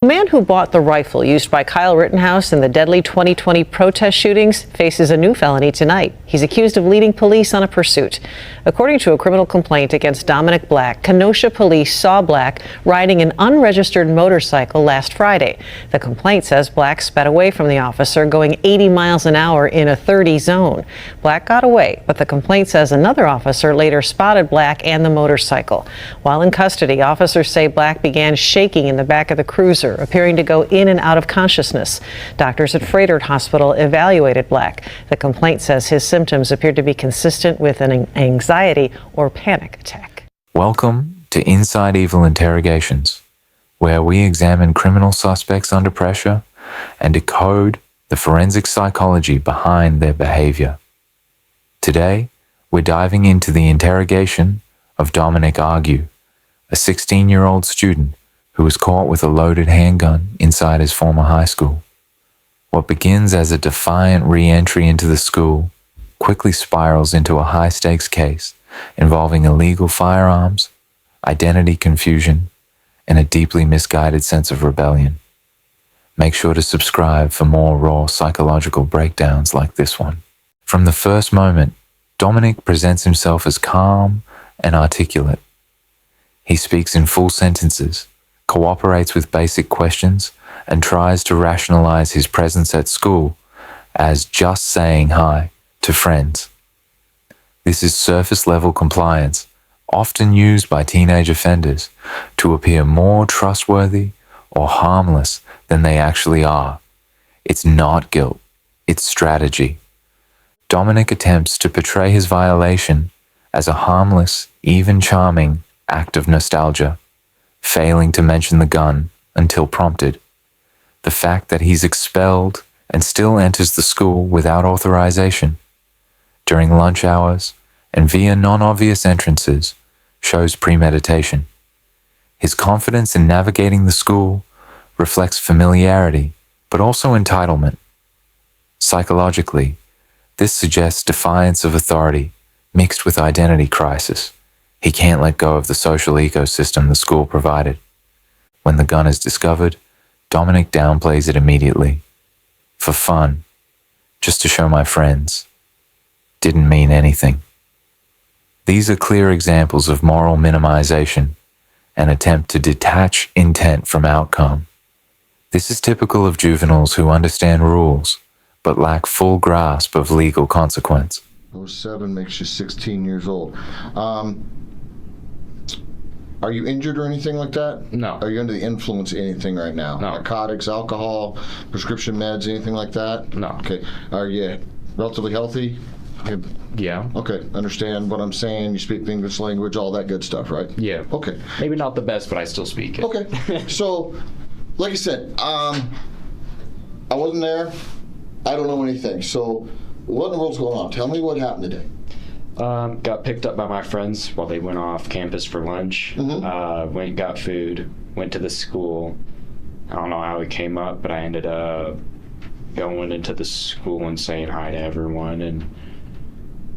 The man who bought the rifle used by Kyle Rittenhouse in the deadly 2020 protest shootings faces a new felony tonight. He's accused of leading police on a pursuit. According to a criminal complaint against Dominic Black, Kenosha police saw Black riding an unregistered motorcycle last Friday. The complaint says Black sped away from the officer, going 80 miles an hour in a 30 zone. Black got away, but the complaint says another officer later spotted Black and the motorcycle. While in custody, officers say Black began shaking in the back of the cruiser, appearing to go in and out of consciousness. Doctors at Froedtert Hospital evaluated Black. The complaint says his symptoms appeared to be consistent with an anxiety or panic attack. Welcome to Inside Evil Interrogations, where we examine criminal suspects under pressure and decode the forensic psychology behind their behavior. Today, we're diving into the interrogation of Dominic Argue, a 16-year-old student who was caught with a loaded handgun inside his former high school. What begins as a defiant re-entry into the school quickly spirals into a high-stakes case involving illegal firearms, identity confusion, and a deeply misguided sense of rebellion. Make sure to subscribe for more raw psychological breakdowns like this one. From the first moment, Dominic presents himself as calm and articulate. He speaks in full sentences, cooperates with basic questions, and tries to rationalize his presence at school as just saying hi to friends. This is surface-level compliance, often used by teenage offenders to appear more trustworthy or harmless than they actually are. It's not guilt, it's strategy. Dominic attempts to portray his violation as a harmless, even charming act of nostalgia, failing to mention the gun until prompted. The fact that he's expelled and still enters the school without authorization, during lunch hours and via non-obvious entrances, shows premeditation. His confidence in navigating the school reflects familiarity, but also entitlement. Psychologically, this suggests defiance of authority mixed with identity crisis. He can't let go of the social ecosystem the school provided. When the gun is discovered, Dominic downplays it immediately. For fun, just to show my friends. Didn't mean anything. These are clear examples of moral minimization, an attempt to detach intent from outcome. This is typical of juveniles who understand rules, but lack full grasp of legal consequence. 07 makes you 16 years old. Are you injured or anything like that? No. Are you under the influence of anything right now? No. Narcotics, alcohol, prescription meds, anything like that? No. Okay. Are you relatively healthy? Yeah. Okay. Understand what I'm saying? You speak the English language, all that good stuff, right? Yeah. Okay. Maybe not the best, but I still speak it. Okay. So, like I said, I wasn't there. I don't know anything. So, what in the world's going on? Tell me what happened today. Got picked up by my friends while they went off campus for lunch. Went, got food, went to the school. I don't know how it came up, but I ended up going into the school and saying hi to everyone. And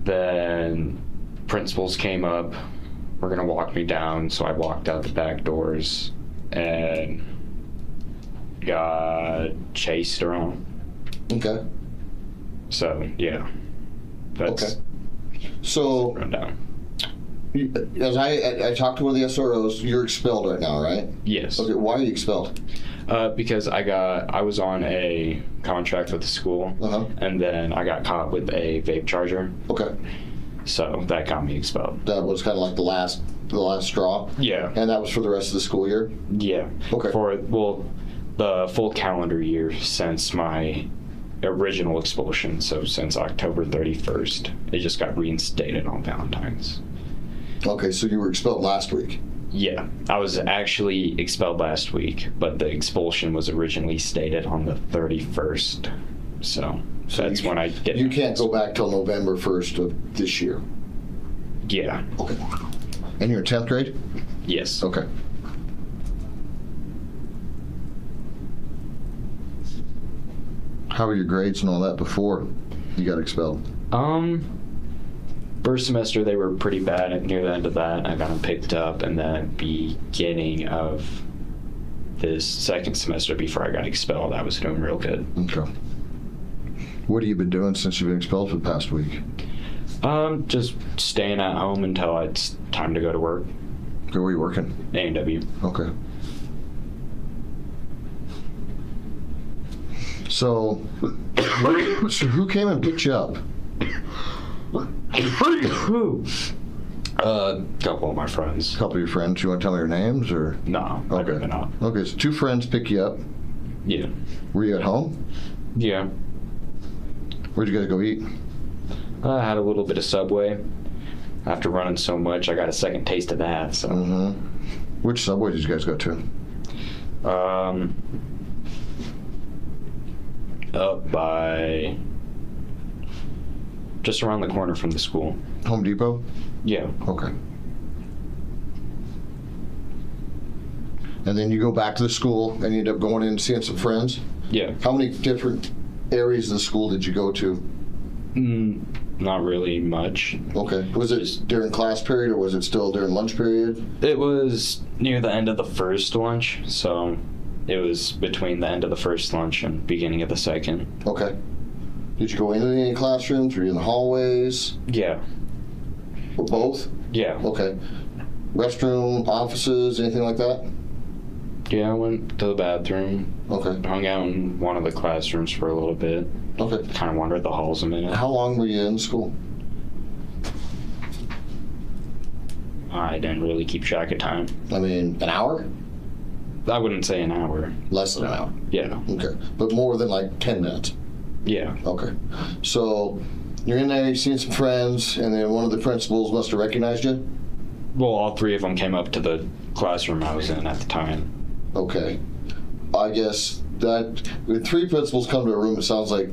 then principals came up, were going to walk me down. So I walked out the back doors and got chased around. Okay. So, yeah. That's Okay. So, rundown. as I talked to one of the SROs, you're expelled right now, right? Yes. Okay, why are you expelled? Because I was on a contract with the school, and then I got caught with a vape charger. Okay. So that got me expelled. That was kind of like the last straw? Yeah. And that was for the rest of the school year? Yeah. Okay. For, the full calendar year since my original expulsion, so since October 31st. It just got reinstated on Valentine's. Okay, so you were expelled last week? Yeah, I was actually expelled last week, but the expulsion was originally stated on the 31st. So that's when I get... You can't go back till November 1st of this year? Yeah. Okay. And you're in 10th grade? Yes. Okay. How were your grades and all that before you got expelled? First semester they were pretty bad. Near the end of that, I got them picked up, and then beginning of this second semester before I got expelled, I was doing real good. Okay. What have you been doing since you've been expelled for the past week? Just staying at home until it's time to go to work. Where are you working? A&W. Okay. So who came and picked you up? A couple of my friends. A couple of your friends. You want to tell me their names, or? No, I'd rather not. Okay, so 2 friends pick you up. Yeah. Were you at home? Yeah. Where'd you guys go eat? I had a little bit of Subway. After running so much, I got a second taste of that. So. Mm-hmm. Which Subway did you guys go to? Up by just around the corner from the school. Home Depot? Yeah. Okay. And then you go back to the school and you end up going in and seeing some friends? Yeah. How many different areas of the school did you go to? Not really much. Okay. Was it during class period or was it still during lunch period? It was near the end of the first lunch, so it was between the end of the first lunch and beginning of the second. Okay. Did you go into any classrooms? Were you in the hallways? Yeah. Or both? Yeah. Okay. Restroom, offices, anything like that? Yeah, I went to the bathroom. Okay. Hung out in one of the classrooms for a little bit. Okay. Kind of wandered the halls a minute. How long were you in school? I didn't really keep track of time. I mean, an hour? I wouldn't say an hour. Less than an hour. Yeah. Okay. But more than like 10 minutes? Yeah. Okay. So you're in there, you're seeing some friends, and then one of the principals must have recognized you? Well, all 3 of them came up to the classroom I was in at the time. Okay. I guess that when 3 principals come to a room, it sounds like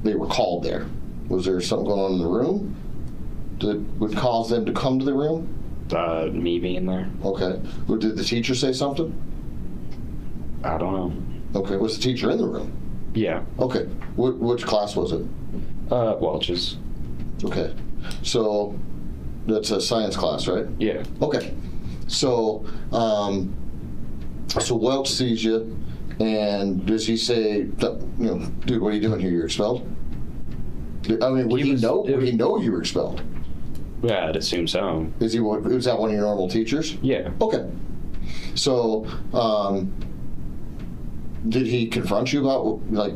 they were called there. Was there something going on in the room that would cause them to come to the room? Me being there. Okay. Well, did the teacher say something? I don't know. Okay. Was the teacher in the room? Yeah. Okay. Which class was it? Welch's. Okay. So that's a science class, right? Yeah. Okay. So, so Welch sees you, and does he say, dude, what are you doing here? You're expelled? I mean, would he know you were expelled? Yeah, I'd assume so. Was that one of your normal teachers? Yeah. Okay. So, did he confront you about, like,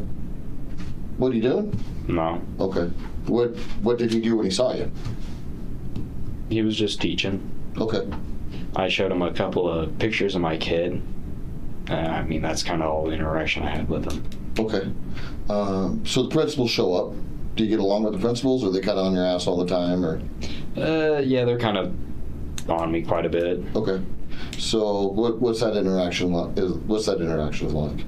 what are you doing? No. Okay. What did he do when he saw you? He was just teaching. Okay. I showed him a couple of pictures of my kid. I mean, that's kind of all the interaction I had with him. Okay. So the principals show up. Do you get along with the principals, or are they kind of on your ass all the time, or? Yeah, they're kind of on me quite a bit. Okay. So what's that interaction like? What's that interaction like?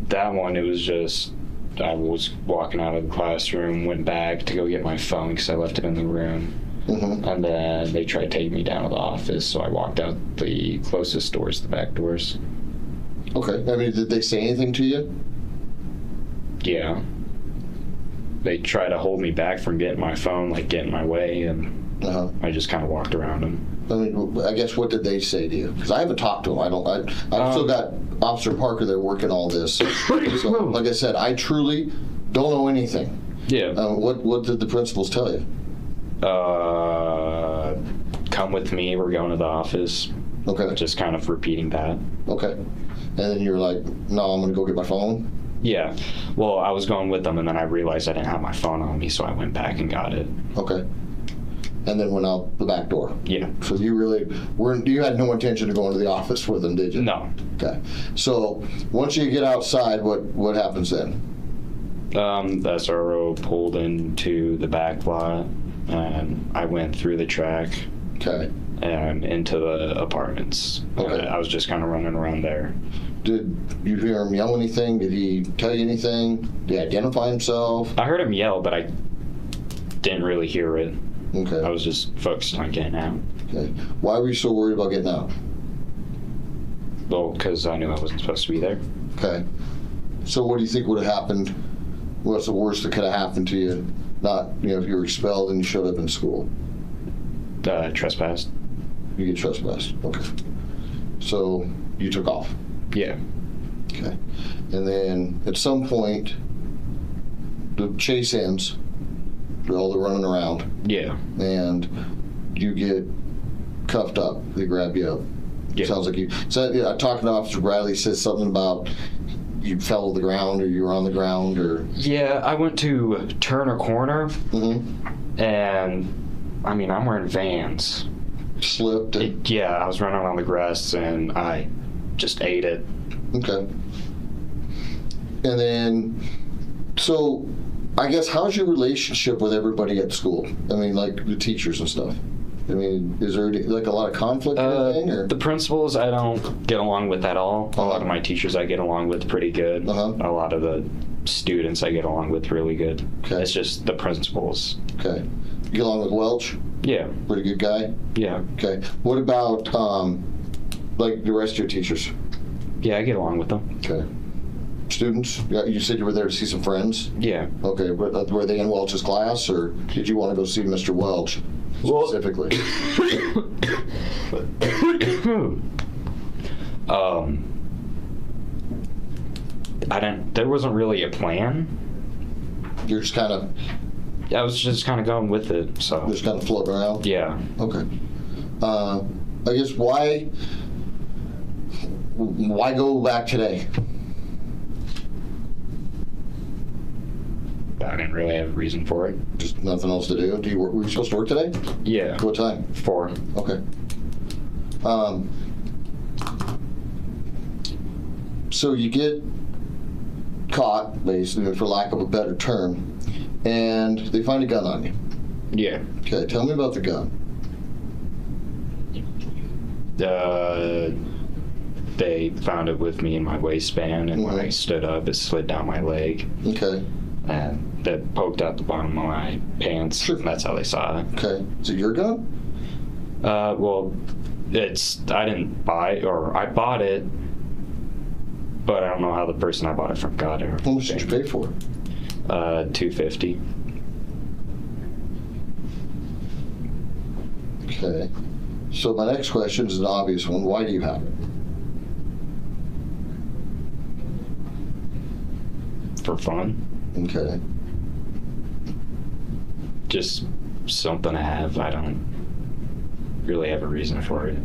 That one, it was just, I was walking out of the classroom, went back to go get my phone because I left it in the room. Mm-hmm. And then they tried taking me down to the office, so I walked out the closest doors, the back doors. Okay. I mean, did they say anything to you? Yeah. They tried to hold me back from getting my phone, like getting my way, and I just kind of walked around them. I mean, I guess what did they say to you? Because I haven't talked to them. I've still got Officer Parker there working all this. So, like I said, I truly don't know anything. Yeah. What did the principals tell you? Come with me, we're going to the office. Okay. Just kind of repeating that. Okay. And then you're like, no, I'm going to go get my phone? Yeah. Well, I was going with them, and then I realized I didn't have my phone on me, so I went back and got it. Okay. And then went out the back door? Yeah. So you really you had no intention of going to the office with them, did you? No. Okay. So once you get outside, what happens then? The SRO pulled into the back lot, and I went through the track. Okay. And into the apartments. Okay. I was just kind of running around there. Did you hear him yell anything? Did he tell you anything? Did he identify himself? I heard him yell, but I didn't really hear it. Okay. I was just focused on getting out. Okay. Why were you so worried about getting out? Well, because I knew I wasn't supposed to be there. Okay. So what do you think would have happened? What's the worst that could have happened to you? Not, if you were expelled and you showed up in school. Trespassed. You get trespassed. Okay. So you took off. Yeah. Okay. And then at some point, the chase ends. All the running around, Yeah. and you get cuffed up. They grab you up. Yeah. Sounds like you. So yeah, talking to Officer Bradley says something about you fell to the ground or you were on the ground or. Yeah, I went to turn a corner, and I mean, I'm wearing Vans. Slipped. And, Yeah, I was running on the grass and I just ate it. okay. And then, so I guess how's your relationship with everybody at school? I mean, like the teachers and stuff. I mean, is there like a lot of conflict or anything? Or? The principals I don't get along with at all. A lot of my teachers I get along with pretty good. A lot of the students I get along with really good. Okay. It's just the principals. Okay. You get along with Welch? Yeah. Pretty good guy? Yeah. Okay. What about like the rest of your teachers? Yeah, I get along with them. Okay. Students? Yeah, you said you were there to see some friends? Yeah. Okay, but were they in Welch's class, or did you want to go see Mr. Welch specifically? There wasn't really a plan. You're just kind of I was just kind of going with it, so. floating around? Yeah. Okay. I guess why go back today? I didn't really have a reason for it. Just nothing else to do? Were you supposed to work today? Yeah. What time? 4. Okay. So you get caught, basically, for lack of a better term, and they find a gun on you. Yeah. Okay, tell me about the gun. They found it with me in my waistband, and when I stood up, it slid down my leg. Okay. And that poked out the bottom of my pants. Sure. And that's how they saw it. Okay. Is it your gun? Well, I didn't buy it, or I bought it, but I don't know how the person I bought it from got it. How much did you pay for it? $250. Okay. So my next question is an obvious one. Why do you have it? For fun. Okay. Just something to have. I don't really have a reason for it.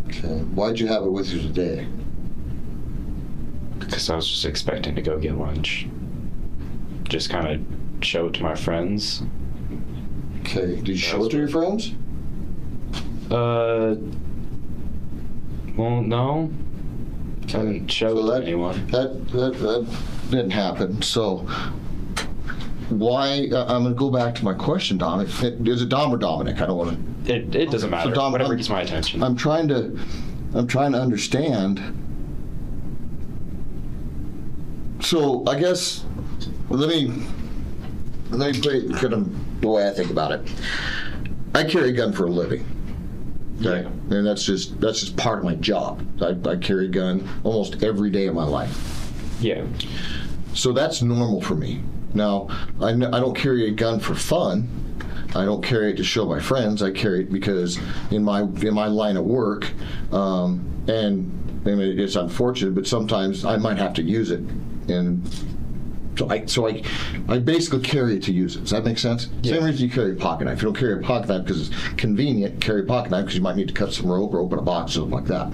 Okay. Why'd you have it with you today? Because I was just expecting to go get lunch. Just kind of show it to my friends. Okay. Did you show it to your friends? Well, no. I didn't show it to anyone. That didn't happen. So why? I'm going to go back to my question, Dominic. Is it Dom or Dominic? I don't want to. It doesn't matter. Dom, Whatever gets my attention. I'm trying to understand. So I guess let me put it kind of the way I think about it. I carry a gun for a living. Okay. Yeah. And that's just part of my job. I carry a gun almost every day of my life. Yeah. So that's normal for me. Now, I don't carry a gun for fun. I don't carry it to show my friends. I carry it because in my line of work, and I mean, it's unfortunate, but sometimes I might have to use it, and so I basically carry it to use it. Does that make sense? Yeah. Same reason you carry a pocket knife. You don't carry a pocket knife because it's convenient. Carry a pocket knife because you might need to cut some rope or open a box, something like that.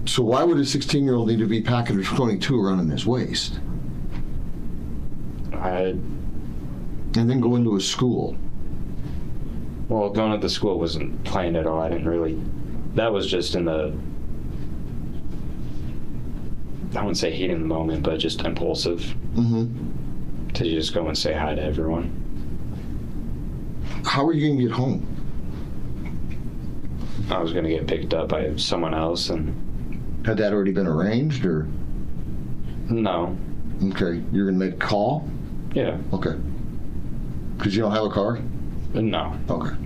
So why would a 16-year-old need to be packing a 22 around in his waist? And then go into a school. Well, going to the school wasn't planned at all. I didn't really. That was just in the. I wouldn't say heat in the moment, but just impulsive. Mm-hmm. To just go and say hi to everyone. How are you going to get home? I was going to get picked up by someone else, and. Had that already been arranged, or? No. Okay, you're going to make a call? Yeah. Okay. Because you don't have a car? No. Okay.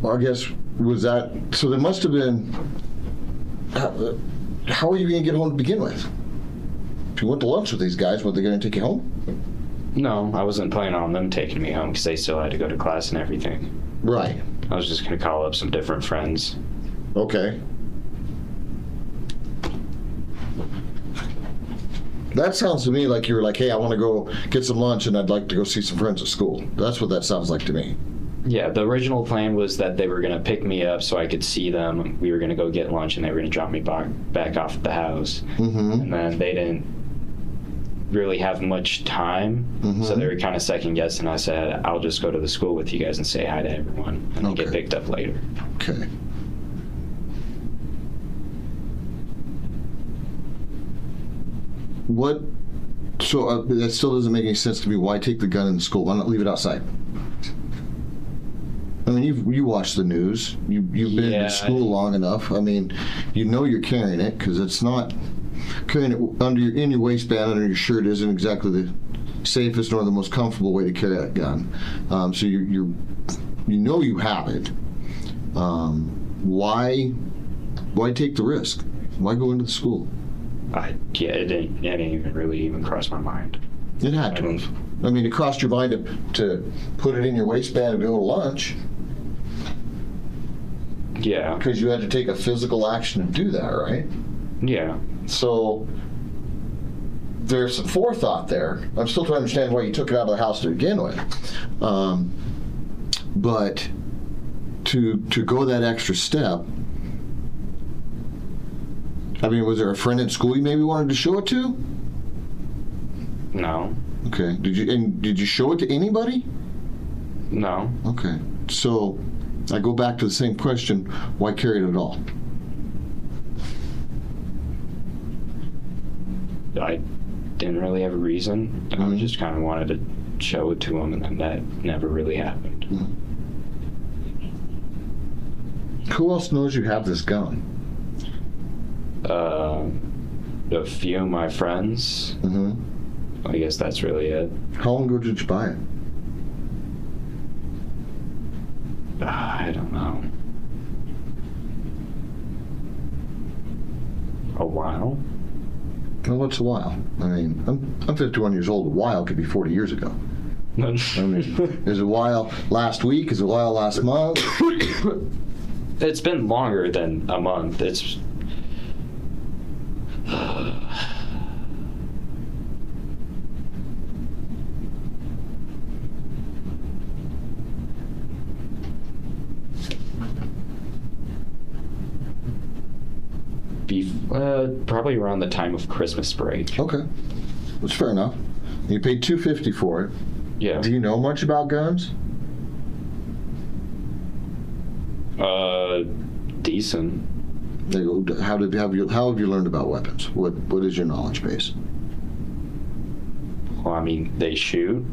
I guess, was that, so there must have been, how are you going to get home to begin with? If you went to lunch with these guys, were they going to take you home? No, I wasn't planning on them taking me home because they still had to go to class and everything. Right. I was just going to call up some different friends. Okay. That sounds to me like you were like, hey, I want to go get some lunch and I'd like to go see some friends at school. That's what that sounds like to me. Yeah, the original plan was that they were going to pick me up so I could see them. We were going to go get lunch and they were going to drop me back off at the house. Mm-hmm. And then they didn't really have much time, so they were kind of second guessing. I said, I'll just go to the school with you guys and say hi to everyone and then get picked up later. Okay. What? So that still doesn't make any sense to me. Why take the gun in the school? Why not leave it outside? I mean, you watch the news. You've been in school long enough. I mean, you know you're carrying it because it's not carrying it in your waistband under your shirt isn't exactly the safest nor the most comfortable way to carry that gun. So you know you have it. Why take the risk? Why go into the school? It didn't even really cross my mind. It had to have. I mean, it crossed your mind to put it in your waistband and go to lunch. Yeah. Because you had to take a physical action to do that, right? Yeah. So there's some forethought there. I'm still trying to understand why you took it out of the house to begin with. But to go that extra step, I mean, was there a friend at school you maybe wanted to show it to? No. Okay. Did you show it to anybody? No. Okay. So I go back to the same question: why carry it at all? I didn't really have a reason. I just kind of wanted to show it to him, and then that never really happened. Who else knows you have this gun? A few of my friends. I guess that's really it. How long ago did you buy it? I don't know. A while? Well, what's a while? I mean, I'm 51 years old. A while could be 40 years ago. I mean, is it a while last week? Is it a while last month? It's been longer than a month. It's probably around the time of Christmas break. Okay, that's fair enough. You paid $250 for it. Yeah. Do you know much about guns? Decent. How have you learned about weapons? What is your knowledge base? Well, I mean, they shoot.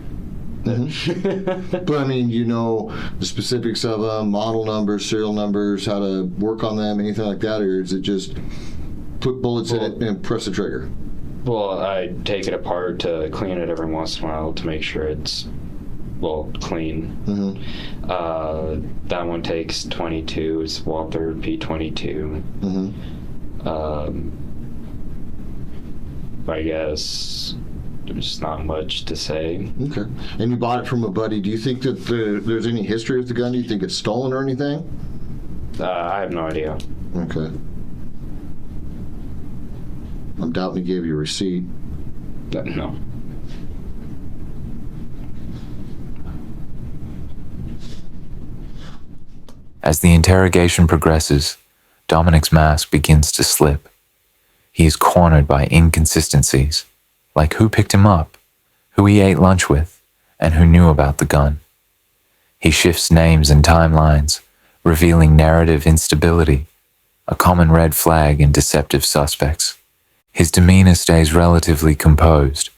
But I mean, you know the specifics of them, model numbers, serial numbers, how to work on them, anything like that, or is it just put bullets in it and press the trigger? Well, I take it apart to clean it every once in a while to make sure it's clean. That one takes 22. It's Walther P22. I guess there's not much to say. Okay. And you bought it from a buddy. Do you think that there's any history with the gun? Do you think it's stolen or anything? I have no idea. Okay. I'm doubting he gave you a receipt. No. As the interrogation progresses, Dominic's mask begins to slip. He is cornered by inconsistencies, like who picked him up, who he ate lunch with, and who knew about the gun. He shifts names and timelines, revealing narrative instability, a common red flag in deceptive suspects. His demeanor stays relatively composed,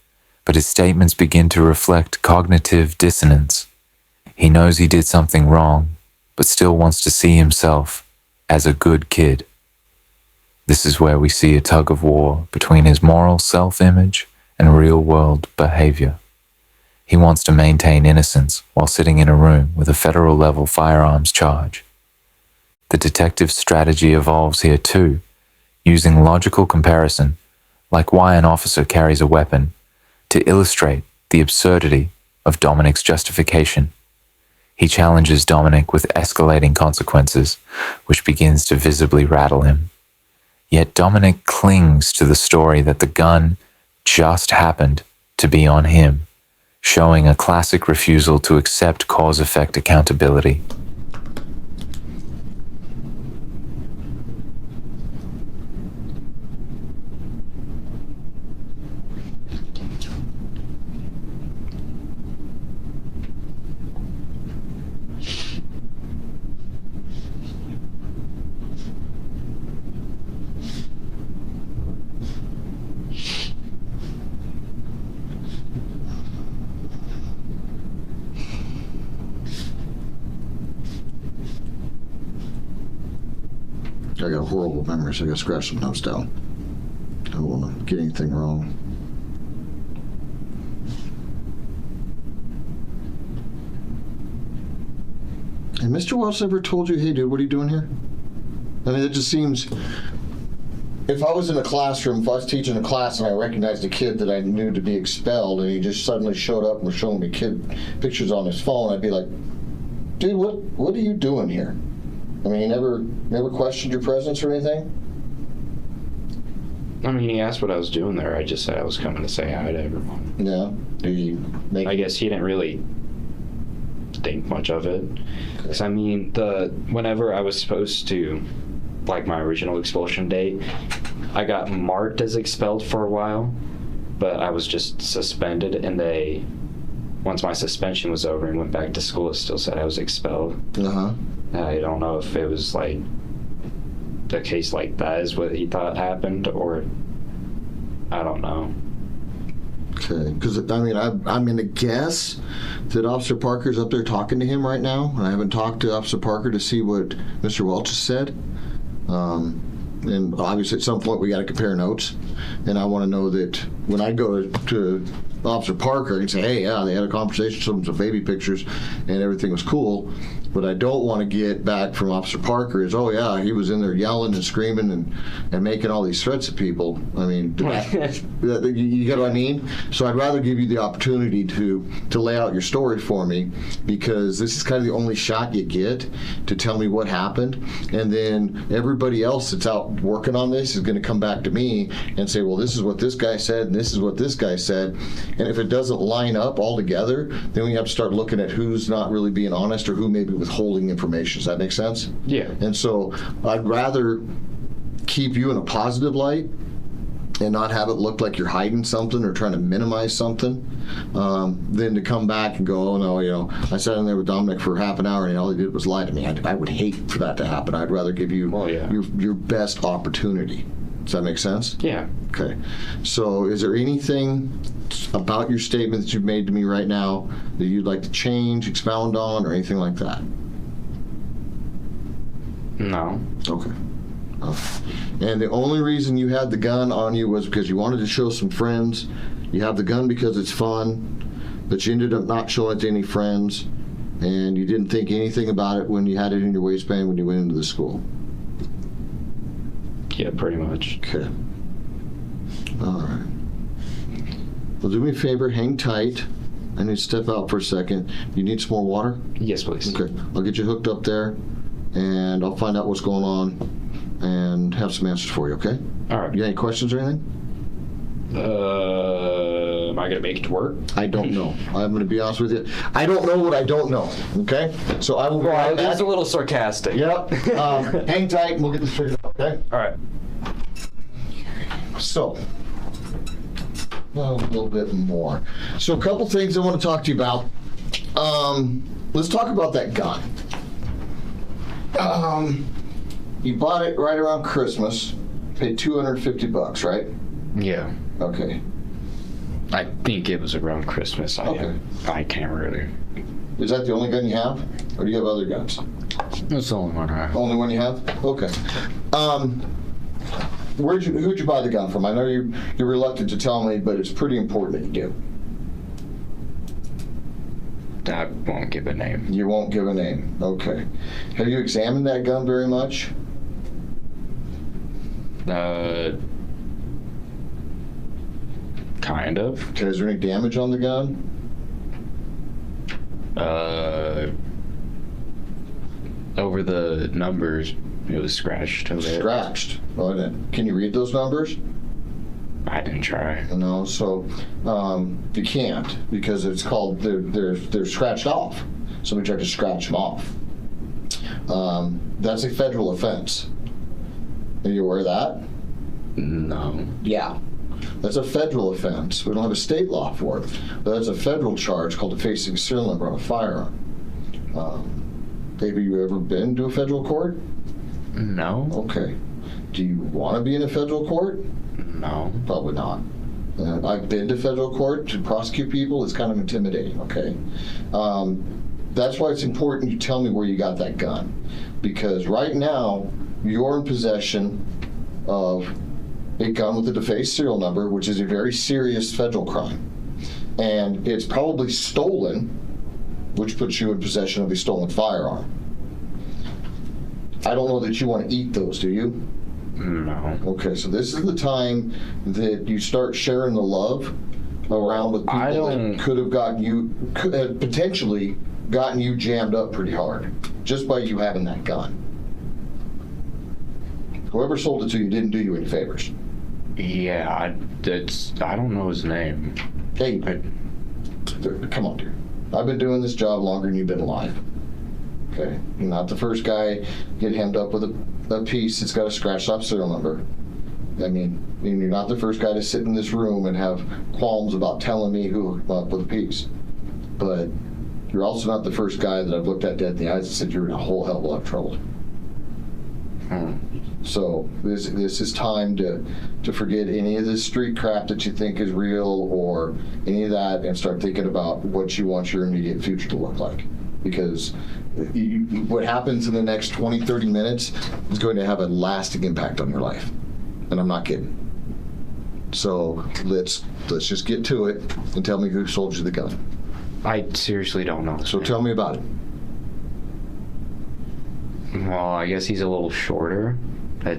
but his statements begin to reflect cognitive dissonance. He knows he did something wrong, but still wants to see himself as a good kid. This is where we see a tug of war between his moral self-image and real-world behavior. He wants to maintain innocence while sitting in a room with a federal-level firearms charge. The detective's strategy evolves here too, using logical comparison, like why an officer carries a weapon, to illustrate the absurdity of Dominic's justification. He challenges Dominic with escalating consequences, which begins to visibly rattle him. Yet Dominic clings to the story that the gun just happened to be on him, showing a classic refusal to accept cause-effect accountability. I got horrible memory, so I got to scratch some notes down. I don't want to get anything wrong. And Mr. Welch ever told you, hey, dude, what are you doing here? I mean, it just seems, if I was in a classroom, if I was teaching a class and I recognized a kid that I knew to be expelled and he just suddenly showed up and was showing me pictures on his phone, I'd be like, dude, what are you doing here? I mean, he never questioned your presence or anything? I mean, he asked what I was doing there. I just said I was coming to say hi to everyone. Yeah. Did he make... I guess he didn't really think much of it. Because, I mean, whenever I was supposed to, like my original expulsion date, I got marked as expelled for a while, but I was just suspended, and once my suspension was over and went back to school, it still said I was expelled. Uh-huh. I don't know if it was like the case like that is what he thought happened, or I don't know. Okay, because I mean, I'm going to guess that Officer Parker's up there talking to him right now. I haven't talked to Officer Parker to see what Mr. Welch has said. And obviously at some point we got to compare notes. And I want to know that when I go to Officer Parker, I can say, hey, yeah, they had a conversation, some baby pictures, and everything was cool. What I don't want to get back from Officer Parker is, oh, yeah, he was in there yelling and screaming and making all these threats at people. I mean, you get what I mean? So I'd rather give you the opportunity to lay out your story for me, because this is kind of the only shot you get to tell me what happened. And then everybody else that's out working on this is going to come back to me and say, well, this is what this guy said, and this is what this guy said. And if it doesn't line up all together, then we have to start looking at who's not really being honest or who may be withholding information. Does that make sense? Yeah. And so I'd rather keep you in a positive light and not have it look like you're hiding something or trying to minimize something, than to come back and go, oh no, I sat in there with Dominic for half an hour and all he did was lie to me. I would hate for that to happen. I'd rather give you your best opportunity. Does that make sense? Yeah. Okay. So is there anything about your statement that you've made to me right now that you'd like to change, expound on, or anything like that? No. Okay. And the only reason you had the gun on you was because you wanted to show some friends. You have the gun because it's fun, but you ended up not showing it to any friends, and you didn't think anything about it when you had it in your waistband when you went into the school. Yeah, pretty much. Okay. All right. Well, do me a favor, hang tight. I need to step out for a second. You need some more water? Yes, please. Okay. I'll get you hooked up there, and I'll find out what's going on and have some answers for you, okay? All right. You got any questions or anything? Am I going to make it to work? I don't know. I'm going to be honest with you. I don't know what I don't know, okay? So I will go Well, right it back. was a little sarcastic. Yep. Hang tight, and we'll get this figured out, okay? All right. So, well, a little bit more. So a couple things I want to talk to you about. Let's talk about that gun. You bought it right around Christmas, paid $250, right? Yeah. Okay. I think it was around Christmas. Okay. I can't really. Is that the only gun you have? Or do you have other guns? That's the only one I have. Only one you have? Okay. Who'd you buy the gun from? I know you're reluctant to tell me, but it's pretty important that you do. I won't give a name. You won't give a name. Okay. Have you examined that gun very much? Kind of. Okay, is there any damage on the gun? Over the numbers, it was scratched a bit. Scratched. Oh, can you read those numbers? I didn't try. No, so you can't, because it's called, they're scratched off. Somebody tried to scratch them off. That's a federal offense. Are you aware of that? No. Yeah. That's a federal offense. We don't have a state law for it, but that's a federal charge called defacing serial number on a firearm. Have you ever been to a federal court? No. Okay. Do you want to be in a federal court? No. Probably not. I've been to federal court to prosecute people. It's kind of intimidating, okay? That's why it's important you tell me where you got that gun. Because right now, you're in possession of a gun with a defaced serial number, which is a very serious federal crime. And it's probably stolen, which puts you in possession of a stolen firearm. I don't know that you want to eat those, do you? No. Okay, so this is the time that you start sharing the love around with people that could have gotten you, could have potentially gotten you jammed up pretty hard just by you having that gun. Whoever sold it to you didn't do you any favors. Yeah, I don't know his name. Hey, come on, dude. I've been doing this job longer than you've been alive. Okay, you're not the first guy get hemmed up with a piece that's got a scratched off serial number. I mean, you're not the first guy to sit in this room and have qualms about telling me who hooked up with a piece. But you're also not the first guy that I've looked at dead in the eyes and said you're in a whole hell of a lot of trouble. So this is time to forget any of this street crap that you think is real or any of that and start thinking about what you want your immediate future to look like. Because what happens in the next 20, 30 minutes is going to have a lasting impact on your life. And I'm not kidding. So let's just get to it and tell me who sold you the gun. I seriously don't know. So tell me about it. Well, I guess he's a little shorter. I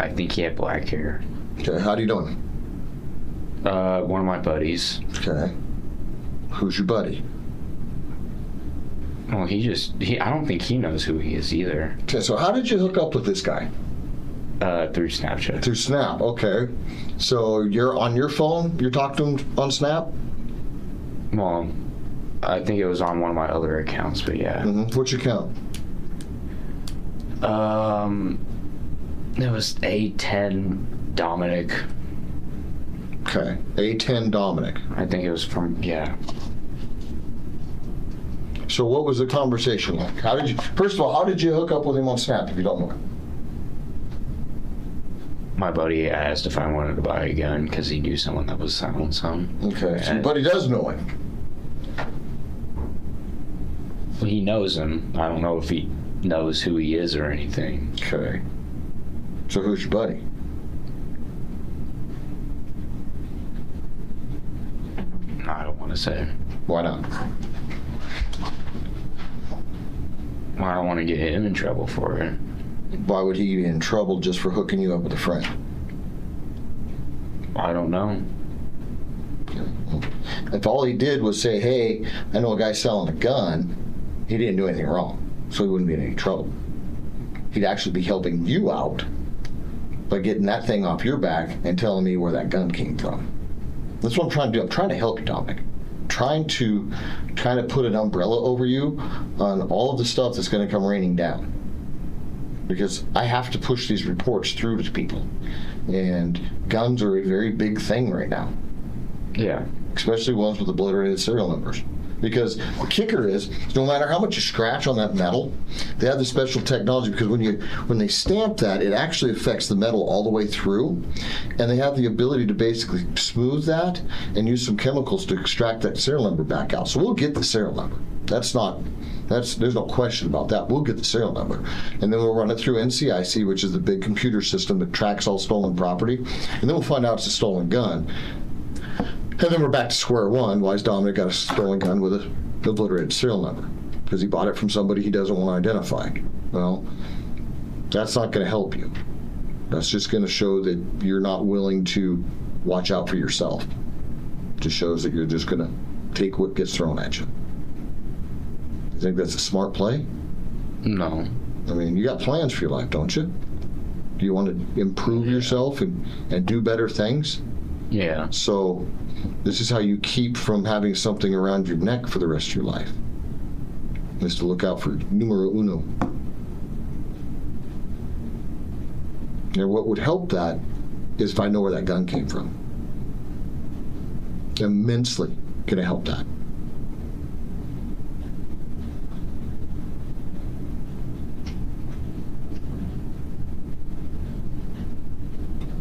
think he had black hair. Okay, how do you know him? One of my buddies. Okay. Who's your buddy? Well, I don't think he knows who he is either. Okay, so how did you hook up with this guy? Through Snapchat. Through Snap, okay. So you're on your phone? You're talking to him on Snap? Well, I think it was on one of my other accounts, but yeah. Mm-hmm. What's your account? It was A10 Dominic. Okay, A10 Dominic. I think it was from, yeah. So what was the conversation like? First of all, how did you hook up with him on Snap if you don't know him? My buddy asked if I wanted to buy a gun because he knew someone that was selling some. Okay, so your buddy does know him. He knows him. I don't know if he knows who he is or anything. Okay. So who's your buddy? I don't want to say. Why not? Well, I don't want to get him in trouble for it. Why would he be in trouble just for hooking you up with a friend? I don't know. If all he did was say, hey, I know a guy selling a gun, he didn't do anything wrong, so he wouldn't be in any trouble. He'd actually be helping you out by getting that thing off your back and telling me where that gun came from. That's what I'm trying to do. I'm trying to help you, Dominic. I'm trying to kind of put an umbrella over you on all of the stuff that's going to come raining down. Because I have to push these reports through to people. And guns are a very big thing right now. Yeah. Especially ones with obliterated serial numbers. Because the kicker is, no matter how much you scratch on that metal, they have this special technology because when they stamp that, it actually affects the metal all the way through, and they have the ability to basically smooth that and use some chemicals to extract that serial number back out. So we'll get the serial number. There's no question about that. We'll get the serial number. And then we'll run it through NCIC, which is the big computer system that tracks all stolen property, and then we'll find out it's a stolen gun. And then we're back to square one. Why has Dominic got a stolen gun with an obliterated serial number? Because he bought it from somebody he doesn't want to identify. Well, that's not going to help you. That's just going to show that you're not willing to watch out for yourself. Just shows that you're just gonna take what gets thrown at you. You think that's a smart play? No. I mean, you got plans for your life, don't you? Do you want to improve yourself and do better things? Yeah. So this is how you keep from having something around your neck for the rest of your life. Is to look out for numero uno. And what would help that is if I know where that gun came from. Immensely going to help that.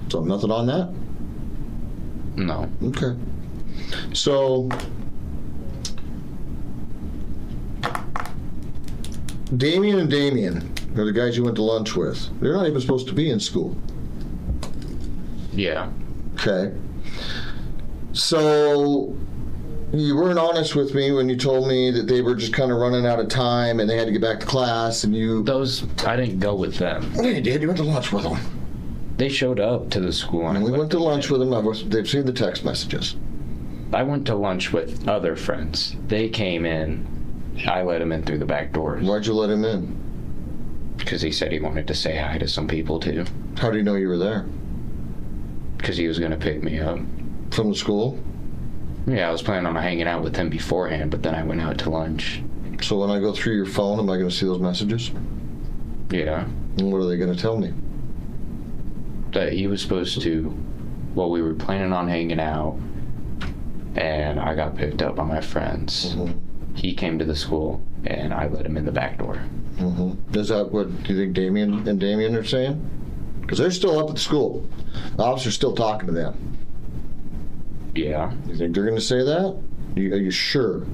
So nothing on that? No. Okay. So Damien and Damien are the guys you went to lunch with. They're not even supposed to be in school. Yeah. Okay. So you weren't honest with me when you told me that they were just kind of running out of time and they had to get back to class and you... Those, I didn't go with them. Yeah, you did. You went to lunch with them. They showed up to the school. And we went to lunch with them. They've seen the text messages. I went to lunch with other friends. They came in. I let him in through the back doors. Why'd you let him in? Because he said he wanted to say hi to some people too. How do you know you were there? Because he was going to pick me up. From the school? Yeah, I was planning on hanging out with him beforehand, but then I went out to lunch. So when I go through your phone, am I going to see those messages? Yeah. And what are they going to tell me? That he was supposed to, well, we were planning on hanging out, and I got picked up by my friends. Mm-hmm. He came to the school, and I let him in the back door. Mm-hmm. Is that what do you think Damien and Damien are saying? Because they're still up at the school. The officer's still talking to them. Yeah. You think they're going to say that? Are you sure?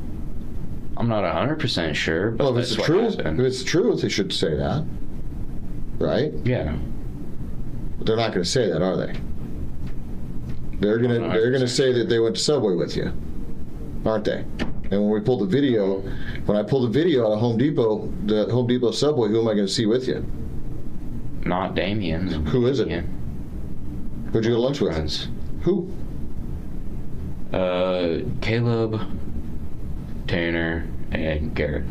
I'm not 100% sure, but Well, if it's the truth, they should say that, right? Yeah. But they're not going to say that, are they? They're gonna say that they went to Subway with you, aren't they? And when we pulled the video, when I pulled the video out of Home Depot, the Home Depot Subway, who am I going to see with you? Not Damien. Who is it? Yeah. Who'd you go to lunch with? Friends. Who? Caleb, Tanner, and Garrett.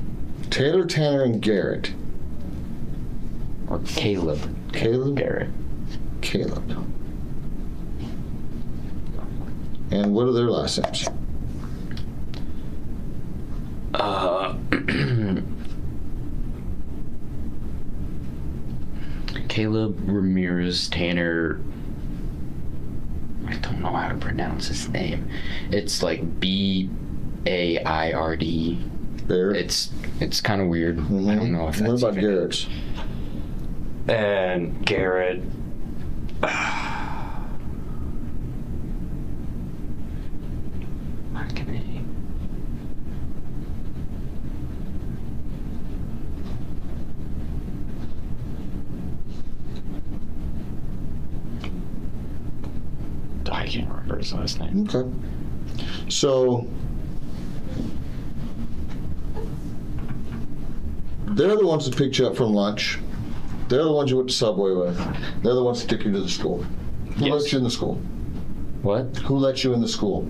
Taylor, Tanner, and Garrett. Or Caleb. Caleb? Garrett. Caleb. And what are their last names? Caleb Ramirez, Tanner. I don't know how to pronounce his name. It's like B-A-I-R-D. There. It's kind of weird. Mm-hmm. I don't know if that's. What about even Garrett's? it. And Garrett. I can't remember his last name. Okay. So they're the ones that picked you up from lunch. They're the ones you went to Subway with. They're the ones that took you to the school. Who Yes. let you in the school? What? Who let you in the school?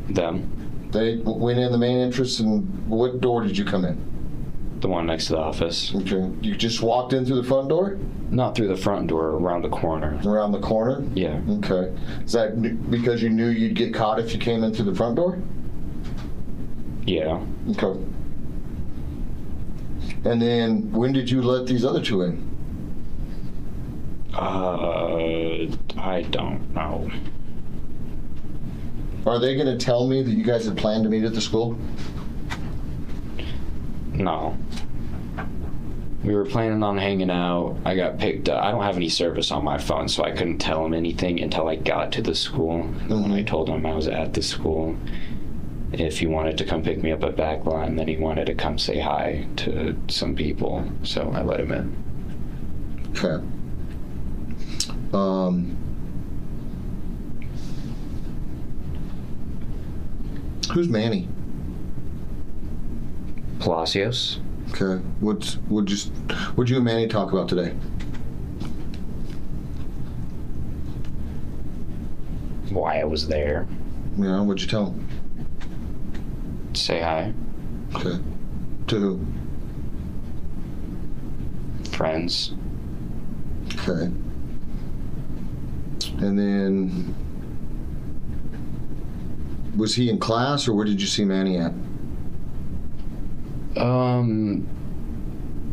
Them. They went in the main entrance, and what door did you come in? The one next to the office. Okay. You just walked in through the front door? Not through the front door, around the corner. Around the corner? Yeah. Okay. Is that because you knew you'd get caught if you came in through the front door? Yeah. Okay. And then when did you let these other two in? I don't know. Are they going to tell me that you guys had planned to meet at the school? No. We were planning on hanging out. I got picked up. I don't have any service on my phone, so I couldn't tell him anything until I got to the school. And when I told him I was at the school, if he wanted to come pick me up at Backline, then he wanted to come say hi to some people, so I let him in. Okay. Who's Manny? Palacios? Okay. What'd you and Manny talk about today? why I was there. Yeah, what'd you tell him? Say hi. Okay. To who? Friends. Okay. And then, was he in class, or where did you see Manny at?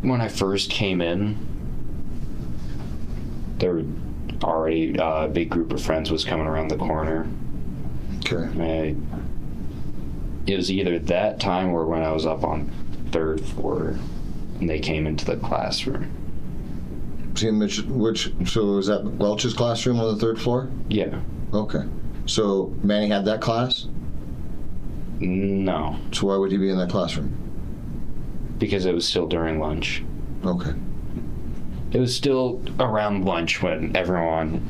When I first came in, there were already a big group of friends was coming around the corner. Okay. It was either that time or when I was up on 3rd floor and they came into the classroom. So was that Welch's classroom on the 3rd floor? Yeah. Okay. So Manny had that class? No, So why would he be in that classroom? because it was still during lunch. Okay. It was still around lunch when everyone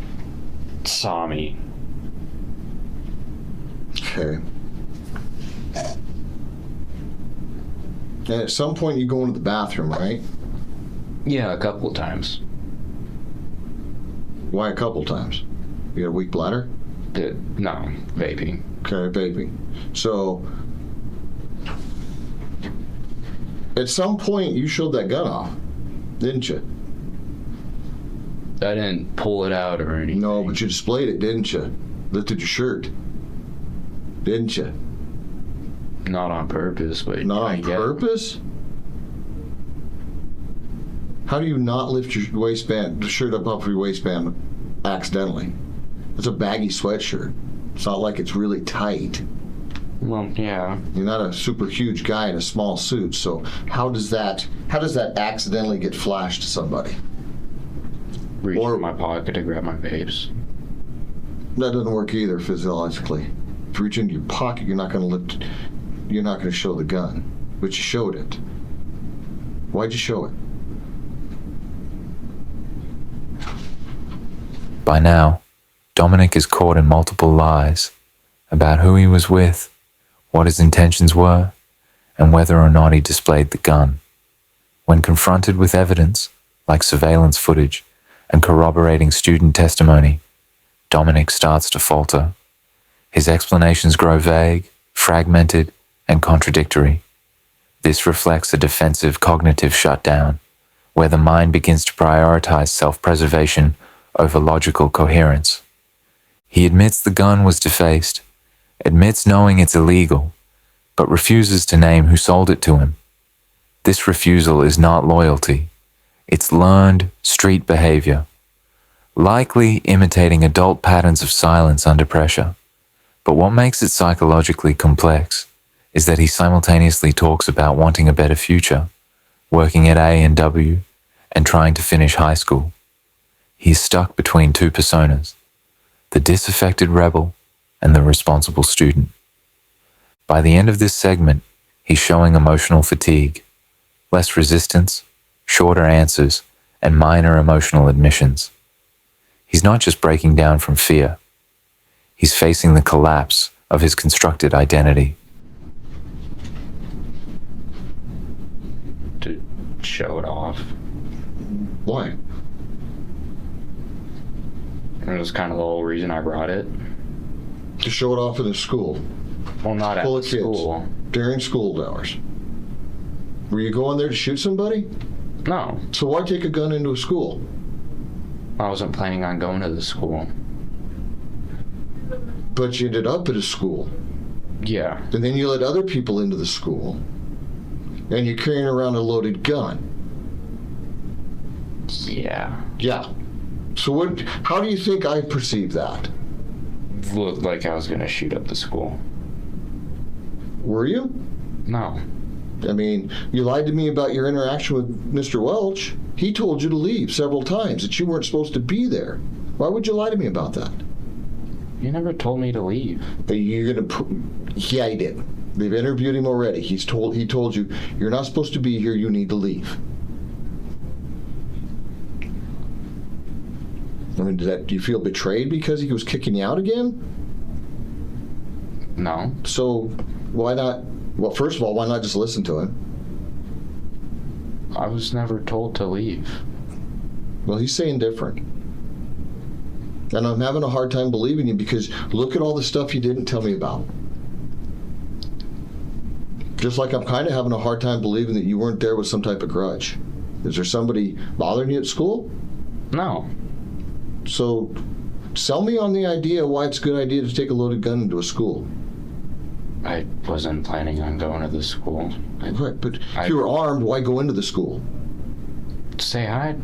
saw me. Okay. And at some point you go into the bathroom, right? Yeah, a couple of times. Why a couple times? You got a weak bladder? No, vaping. Okay, baby. So, at some point you showed that gun off, didn't you? I didn't pull it out or anything. No, but you displayed it, didn't you? Lifted your shirt, didn't you? Not on purpose, but Not I on get- purpose? How do you not lift your waistband, the shirt up off your waistband accidentally? It's a baggy sweatshirt. It's not like it's really tight. Well, yeah. You're not a super huge guy in a small suit, so how does that accidentally get flashed to somebody? Reach Or- in my pocket to grab my vapes. That doesn't work either physiologically. If you reach into your pocket, you're not going to show the gun, but you showed it. Why'd you show it? By now, Dominic is caught in multiple lies about who he was with, what his intentions were, and whether or not he displayed the gun. When confronted with evidence, like surveillance footage and corroborating student testimony, Dominic starts to falter. His explanations grow vague, fragmented, and contradictory. This reflects a defensive cognitive shutdown, where the mind begins to prioritize self-preservation over logical coherence. He admits the gun was defaced, admits knowing it's illegal, but refuses to name who sold it to him. This refusal is not loyalty. It's learned street behavior, likely imitating adult patterns of silence under pressure. But what makes it psychologically complex is that he simultaneously talks about wanting a better future, working at A&W, and trying to finish high school. He is stuck between two personas, the disaffected rebel and the responsible student. By the end of this segment, he's showing emotional fatigue, less resistance, shorter answers, and minor emotional admissions. He's not just breaking down from fear. He's facing the collapse of his constructed identity. To show it off. Why? It was kind of the whole reason I brought it. To show it off in a school, Well, not at full of kids, school. during school hours. Were you going there to shoot somebody? No, So why take a gun into a school? I wasn't planning on going to the school. But you ended up at a school, Yeah. and then you let other people into the school, and you're carrying around a loaded gun. Yeah. Yeah. So how do you think I perceive that? Looked like I was gonna shoot up the school. Were you? No. I mean, you lied to me about your interaction with Mr. Welch. He told you to leave several times, that you weren't supposed to be there. Why would you lie to me about that? You never told me to leave. Are you yeah, he did. They've interviewed him already. He told you, you're not supposed to be here, you need to leave. I mean, do you feel betrayed because he was kicking you out again? No. So, why not? Well, first of all, why not just listen to him? I was never told to leave. Well, he's saying different. And I'm having a hard time believing you because look at all the stuff you didn't tell me about. Just like I'm kind of having a hard time believing that you weren't there with some type of grudge. Is there somebody bothering you at school? No. So sell me on the idea why it's a good idea to take a loaded gun into a school. I wasn't planning on going to the school. Right, but if you were armed, why go into the school? Say hi.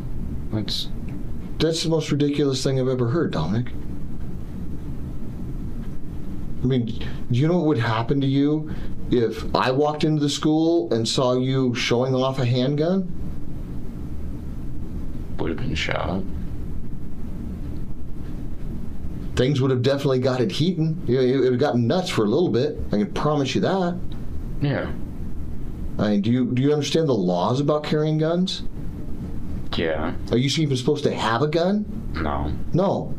That's the most ridiculous thing I've ever heard, Dominic. I mean, do you know what would happen to you if I walked into the school and saw you showing off a handgun? Would have been shot. Things would have definitely got it heating. It would have gotten nuts for a little bit. I can promise you that. Yeah. I mean, do you understand the laws about carrying guns? Yeah. Are you even supposed to have a gun? No. No.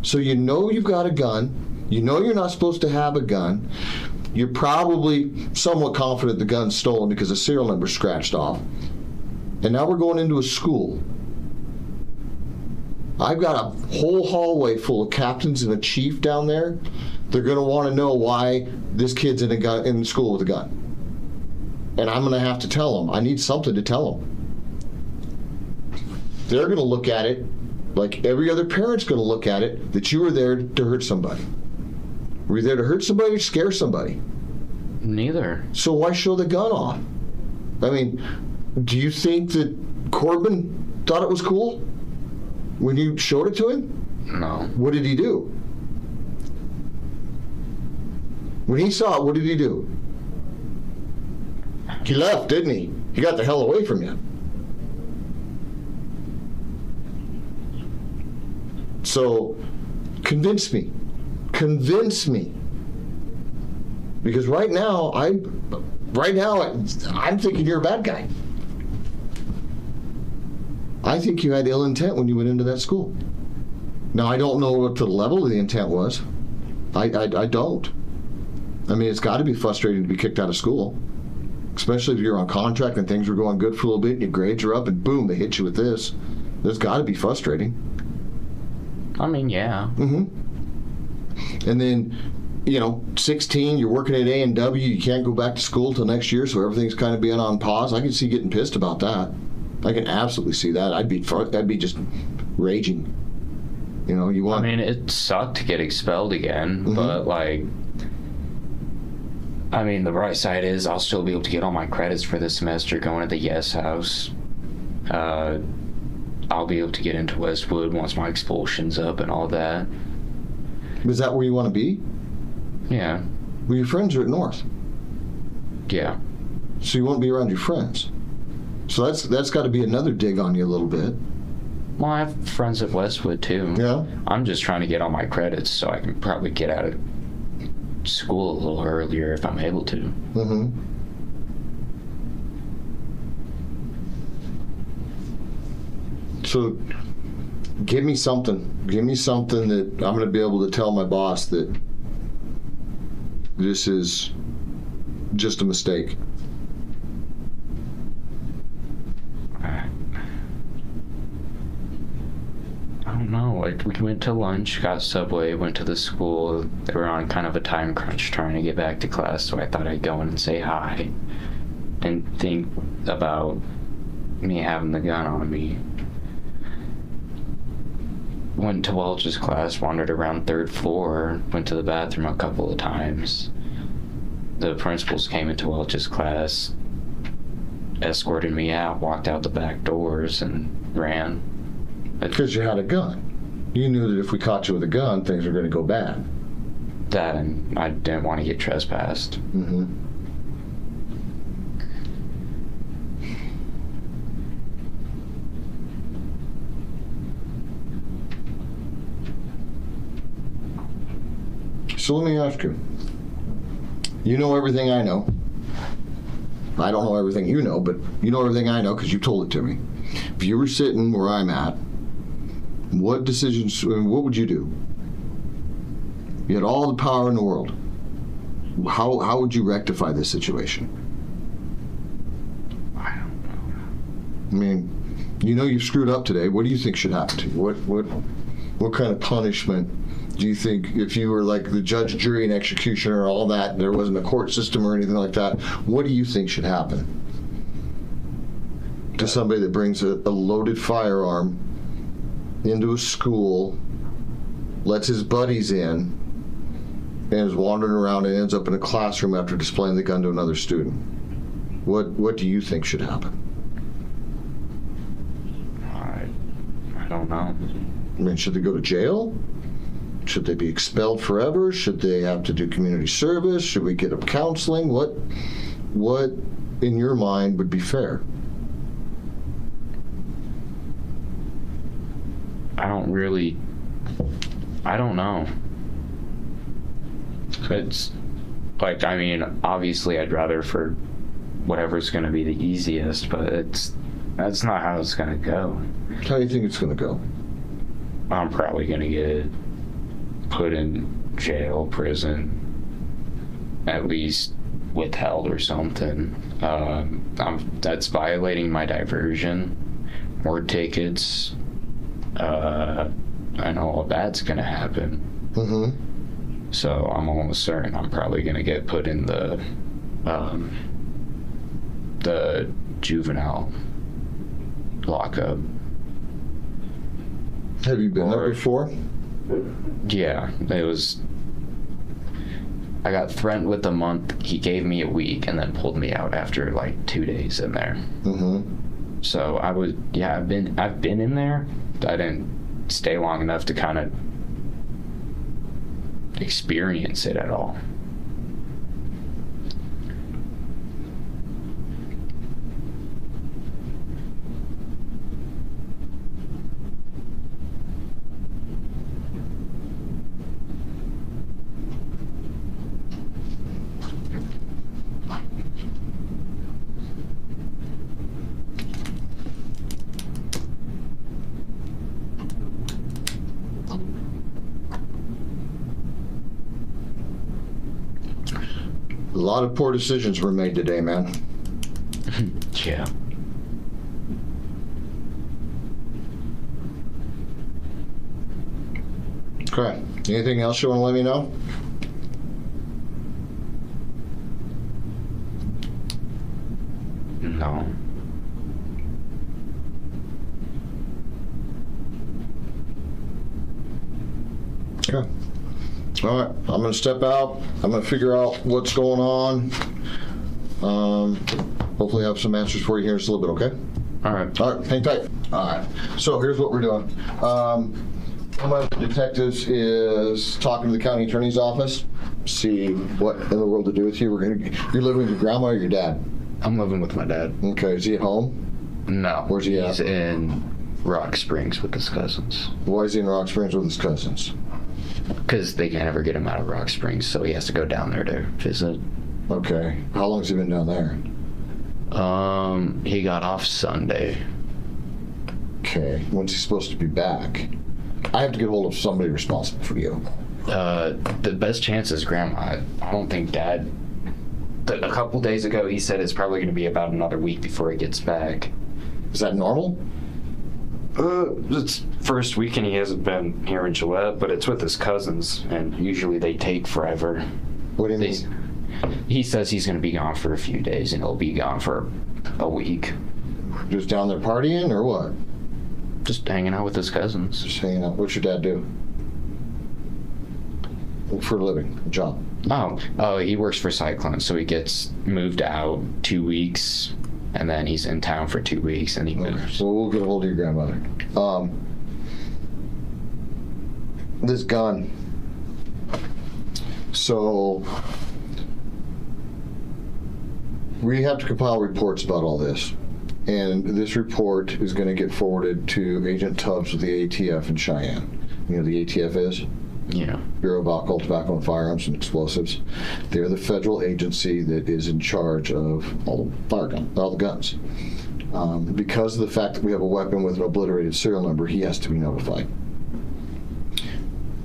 So you know you've got a gun. You know you're not supposed to have a gun. You're probably somewhat confident the gun's stolen because the serial number's scratched off. And now we're going into a school. I've got a whole hallway full of captains and a chief down there. They're going to want to know why this kid's in school with a gun. And I'm going to have to tell them. I need something to tell them. They're going to look at it like every other parent's going to look at it, that you were there to hurt somebody. Were you there to hurt somebody or scare somebody? Neither. So why show the gun off? I mean, do you think that Corbin thought it was cool when you showed it to him? No. What did he do? When he saw it, what did he do? He left, didn't he? He got the hell away from you. So, convince me. Convince me. Because right now, I'm thinking you're a bad guy. I think you had ill intent when you went into that school. Now, I don't know what the level of the intent was. I don't. I mean, it's got to be frustrating to be kicked out of school. Especially if you're on contract and things were going good for a little bit and your grades are up and boom, they hit you with this. That's got to be frustrating. I mean, yeah. Mm-hmm. And then, 16, you're working at A&W, you can't go back to school till next year, so everything's kind of being on pause. I can see getting pissed about that. I can absolutely see that. I'd be just raging. I mean, it sucked to get expelled again, mm-hmm. but the bright side is I'll still be able to get all my credits for this semester going to the Yes House. I'll be able to get into Westwood once my expulsion's up and all that. Is that where you want to be? Yeah. Well, your friends are at North. Yeah. So you won't be around your friends. So that's got to be another dig on you a little bit. Well, I have friends at Westwood too. Yeah. I'm just trying to get all my credits so I can probably get out of school a little earlier if I'm able to. Mm-hmm. So give me something. Give me something that I'm going to be able to tell my boss that this is just a mistake. I don't know. We went to lunch, got Subway, went to the school. They were on kind of a time crunch trying to get back to class, so I thought I'd go in and say hi. Didn't think about me having the gun on me. Went to Welch's class, wandered around third floor, went to the bathroom a couple of times. The principals came into Welch's class, escorted me out, walked out the back doors, and ran. Because you had a gun. You knew that if we caught you with a gun, things were going to go bad. That, and I didn't want to get trespassed. Mm-hmm. So let me ask you. You know everything I know. I don't know everything you know, but you know everything I know because you told it to me. If you were sitting where I'm at, what decisions, what would you do? You had all the power in the world. How would you rectify this situation? I don't know. I mean, you know you've screwed up today. What do you think should happen to you? What kind of punishment do you think, if you were like the judge, jury, and executioner, all that, there wasn't a court system or anything like that, what do you think should happen to somebody that brings a loaded firearm into a school, lets his buddies in, and is wandering around and ends up in a classroom after displaying the gun to another student? What do you think should happen? I don't know. I mean, should they go to jail? Should they be expelled forever? Should they have to do community service? Should we get them counseling? What in your mind would be fair? I don't know. It's like, I mean, obviously I'd rather for whatever's going to be the easiest, but that's not how it's going to go. How do you think it's going to go? I'm probably going to get put in jail, prison, at least withheld or something. That's violating my diversion. More tickets. I know all that's going to happen. Mm-hmm. So I'm almost certain I'm probably going to get put in the juvenile lockup. Have you been there before? Yeah, I got threatened with a month. He gave me a week and then pulled me out after like 2 days in there. Mm-hmm. So I've been in there. I didn't stay long enough to kind of experience it at all. A lot of poor decisions were made today, man. Yeah. Okay. Anything else you want to let me know? No. Okay. All right. I'm going to step out. I'm going to figure out what's going on. Hopefully have some answers for you here in just a little bit, okay? All right. All right. Hang tight. All right. So here's what we're doing. One of the detectives is talking to the county attorney's office, see what in the world to do with you. You're living with your grandma or your dad? I'm living with my dad. Okay. Is he at home? No. Where's he at? He's in Rock Springs with his cousins. Why is he in Rock Springs with his cousins? Because they can never get him out of Rock Springs, so he has to go down there to visit. Okay. How long has he been down there? He got off Sunday. Okay. When's he supposed to be back? I have to get hold of somebody responsible for you. The best chance is Grandma. I don't think Dad... A couple days ago, he said it's probably going to be about another week before he gets back. Is that normal? It's first weekend he hasn't been here in Gillette, but it's with his cousins, and usually they take forever. What do you mean? He says he's going to be gone for a few days, and he'll be gone for a week. Just down there partying or what? Just hanging out with his cousins. Just hanging out. What's your dad do? For a living, a job. Oh, he works for Cyclone, so he gets moved out 2 weeks, and then he's in town for 2 weeks, and he moves. Well, we'll get a hold of your grandmother. This gun. So we have to compile reports about all this. And this report is going to get forwarded to Agent Tubbs with the ATF in Cheyenne. You know the ATF is? Yeah. Bureau of Alcohol, Tobacco, and Firearms and Explosives. They're the federal agency that is in charge of all the guns. Because of the fact that we have a weapon with an obliterated serial number, he has to be notified.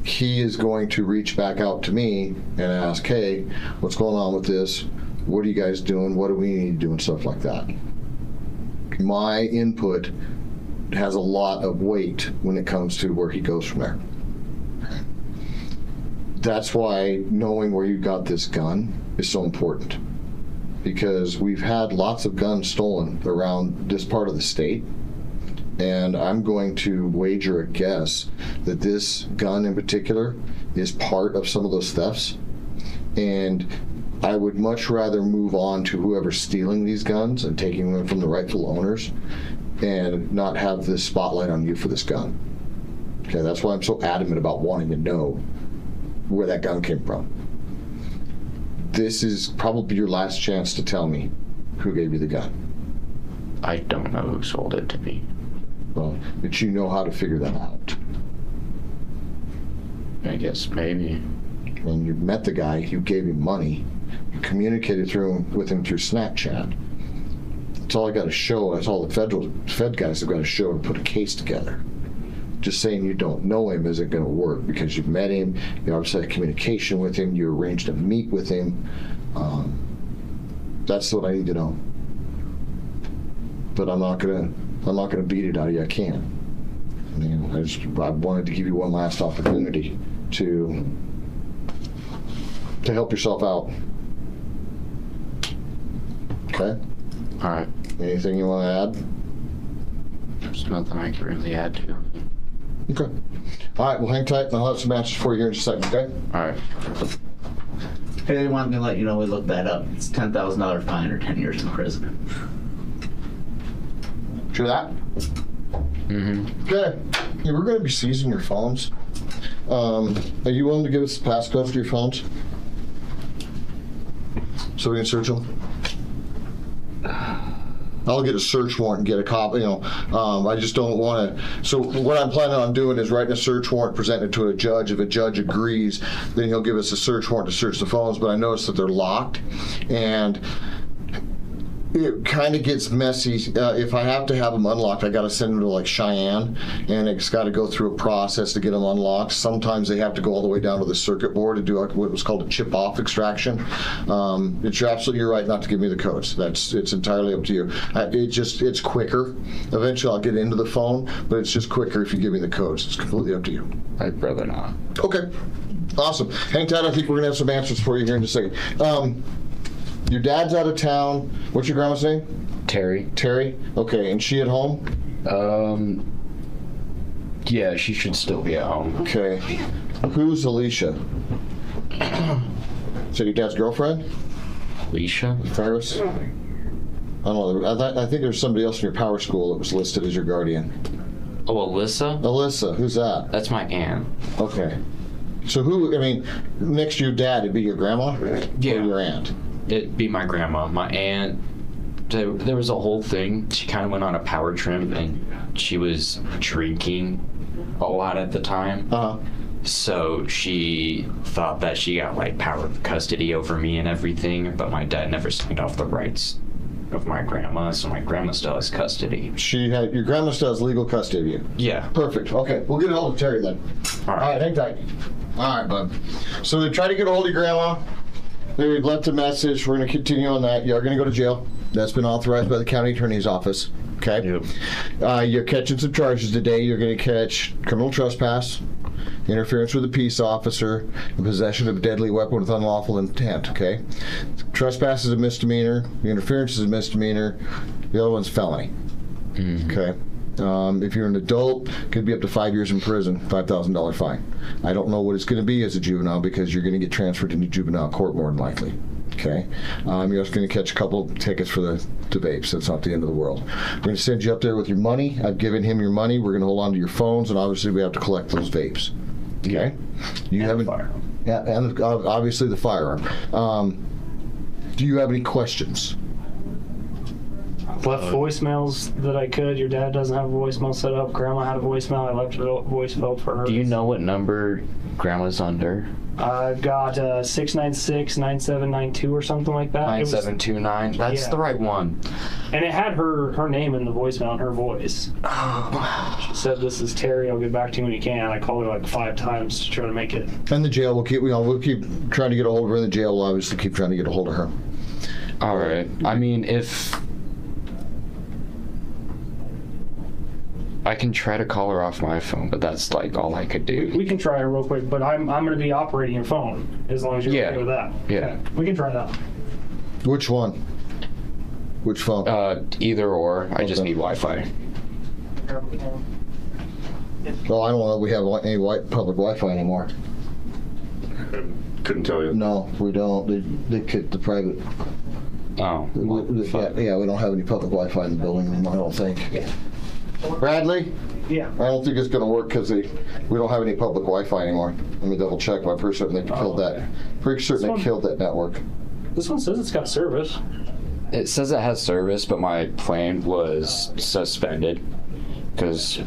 He is going to reach back out to me and ask, hey, what's going on with this? What are you guys doing? What do we need to do? And stuff like that. My input has a lot of weight when it comes to where he goes from there. That's why knowing where you got this gun is so important, because we've had lots of guns stolen around this part of the state, and I'm going to wager a guess that this gun in particular is part of some of those thefts. And I would much rather move on to whoever's stealing these guns and taking them from the rightful owners and not have this spotlight on you for this gun. Okay, that's why I'm so adamant about wanting to know where that gun came from. This is probably your last chance to tell me who gave you the gun. I don't know who sold it to me. Well, but you know how to figure that out. I guess maybe. When you met the guy, you gave him money, you communicated with him through Snapchat. That's all I got to show. That's all the Fed guys have got to show to put a case together. Just saying you don't know him isn't going to work, because you've met him, you obviously had communication with him, you arranged to meet with him. That's what I need to know. But I'm not gonna beat it out of you. I can't. I mean, I wanted to give you one last opportunity to help yourself out. Okay? All right. Anything you want to add? There's nothing I can really add to. Okay. All right, well, hang tight, and I'll have some answers for you here in just a second, okay? All right. Hey, they wanted me to let you know we looked that up. It's $10,000 fine or 10 years in prison. True that? Mm-hmm. Okay. Yeah, we're going to be seizing your phones. Are you willing to give us the passcode for your phones? So we can search them? I'll get a search warrant and get a copy, I just don't want to. So what I'm planning on doing is writing a search warrant, presenting it to a judge. If a judge agrees, then he'll give us a search warrant to search the phones. But I noticed that they're locked, and it kind of gets messy. If I have to have them unlocked, I got to send them to like Cheyenne, and it's got to go through a process to get them unlocked. Sometimes they have to go all the way down to the circuit board to do what was called a chip-off extraction. You're absolutely right not to give me the codes. It's entirely up to you. It's quicker. Eventually, I'll get into the phone, but it's just quicker if you give me the codes. It's completely up to you. I'd rather not. Okay, awesome. Hang tight. I think we're gonna have some answers for you here in just a second. Your dad's out of town. What's your grandma's name? Terry. Terry? Okay, and she at home? Yeah, she should still be at home. Okay. Who's Alicia? Is that your dad's girlfriend? Alicia? Ferris? I don't know. I think there's somebody else in your power school that was listed as your guardian. Oh, Alyssa? Alyssa, who's that? That's my aunt. Okay. So next to your dad, it'd be your grandma? Yeah. Or your aunt? It'd be my grandma. My aunt, there was a whole thing. She kind of went on a power trip, and she was drinking a lot at the time. Uh-huh. So she thought that she got like power of custody over me and everything, but my dad never signed off the rights of my grandma, so my grandma still has custody. Your grandma still has legal custody of you? Yeah. Perfect. Okay, we'll get a hold of Terry then. All All right, hang tight. All right, bud. So they tried to get a hold of your grandma. They left a message. We're going to continue on that. You are going to go to jail. That's been authorized by the county attorney's office. Okay? Yep. You're catching some charges today. You're going to catch criminal trespass, interference with a peace officer, and possession of a deadly weapon with unlawful intent. Okay? Trespass is a misdemeanor. The interference is a misdemeanor. The other one's felony. Mm-hmm. Okay? If you're an adult, could be up to 5 years in prison, $5,000 fine. I don't know what it's going to be as a juvenile, because you're going to get transferred into juvenile court more than likely. Okay, you're also going to catch a couple tickets for the vapes. That's not the end of the world. We're going to send you up there with your money. I've given him your money. We're going to hold on to your phones, and obviously we have to collect those vapes. Okay, you haven't. Yeah, and obviously the firearm. Do you have any questions? Left voicemails that I could. Your dad doesn't have a voicemail set up. Grandma had a voicemail. I left a voicemail for her. Do you know what number grandma's under? I've got 696-9792 or something like that. 9729. That's Yeah. the right one. And it had her name in the voicemail and her voice. She said, "This is Terry. I'll get back to you when you can." I called her like 5 times to try to make it. And the jail, we'll keep trying to get a hold of her in the jail. We'll obviously keep trying to get a hold of her. All right. I mean, if I can try to call her off my phone, but that's like all I could do. We can try it real quick, but I'm going to be operating your phone as long as you're okay with that. Yeah. Okay, we can try that. Which one? Which phone? Either or. I just Okay. need Wi-Fi. Well, I don't know if we have any public Wi-Fi anymore. Couldn't tell you. No, we don't. They kicked the private. Oh. Yeah, we don't have any public Wi-Fi in the building anymore, I don't think. Bradley? Yeah. I don't think it's going to work because we don't have any public Wi-Fi anymore. Let me double check, but I'm pretty certain they killed that. Pretty certain they killed that network. This one says it's got service. It says it has service, but my plan was suspended because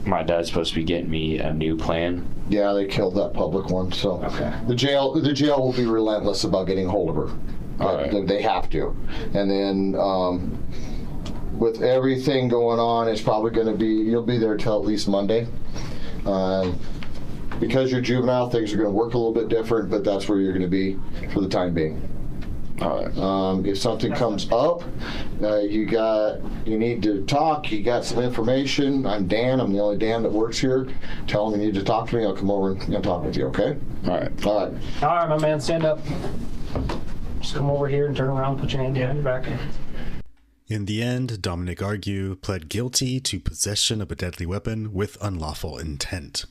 my dad's supposed to be getting me a new plan. Yeah, they killed that public one. So Okay. the jail will be relentless about getting hold of her. All right. They have to. And then with everything going on, it's probably going to be, you'll be there till at least Monday. Because you're juvenile, things are going to work a little bit different, but that's where you're going to be for the time being. All right. If something comes up, you need to talk, you got some information. I'm Dan, I'm the only Dan that works here. Tell them you need to talk to me, I'll come over and talk with you, okay? All right. All right. All right, my man, stand up. Just come over here and turn around, put your hand behind your back. In the end, Dominic Argue pled guilty to possession of a deadly weapon with unlawful intent.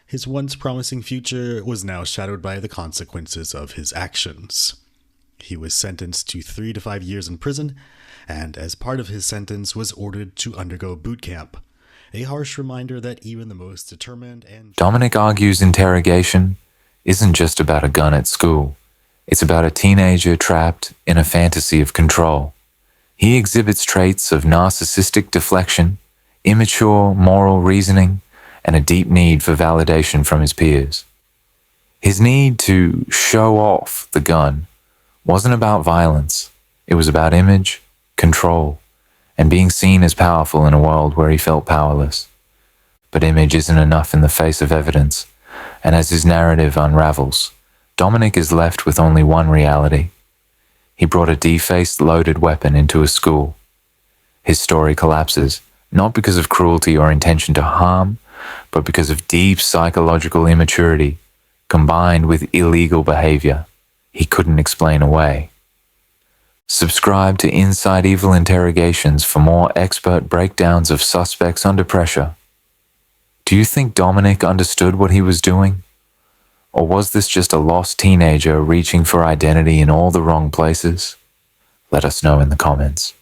His once promising future was now shadowed by the consequences of his actions. He was sentenced to 3 to 5 years in prison, and as part of his sentence was ordered to undergo boot camp, a harsh reminder that even the most determined and... Dominic Argue's interrogation isn't just about a gun at school. It's about a teenager trapped in a fantasy of control. He exhibits traits of narcissistic deflection, immature moral reasoning, and a deep need for validation from his peers. His need to show off the gun wasn't about violence. It was about image, control, and being seen as powerful in a world where he felt powerless. But image isn't enough in the face of evidence, and as his narrative unravels, Dominic is left with only one reality. He brought a defaced, loaded weapon into a school. His story collapses, not because of cruelty or intention to harm, but because of deep psychological immaturity combined with illegal behavior he couldn't explain away. Subscribe to Inside Evil Interrogations for more expert breakdowns of suspects under pressure. Do you think Dominic understood what he was doing? Or was this just a lost teenager reaching for identity in all the wrong places? Let us know in the comments.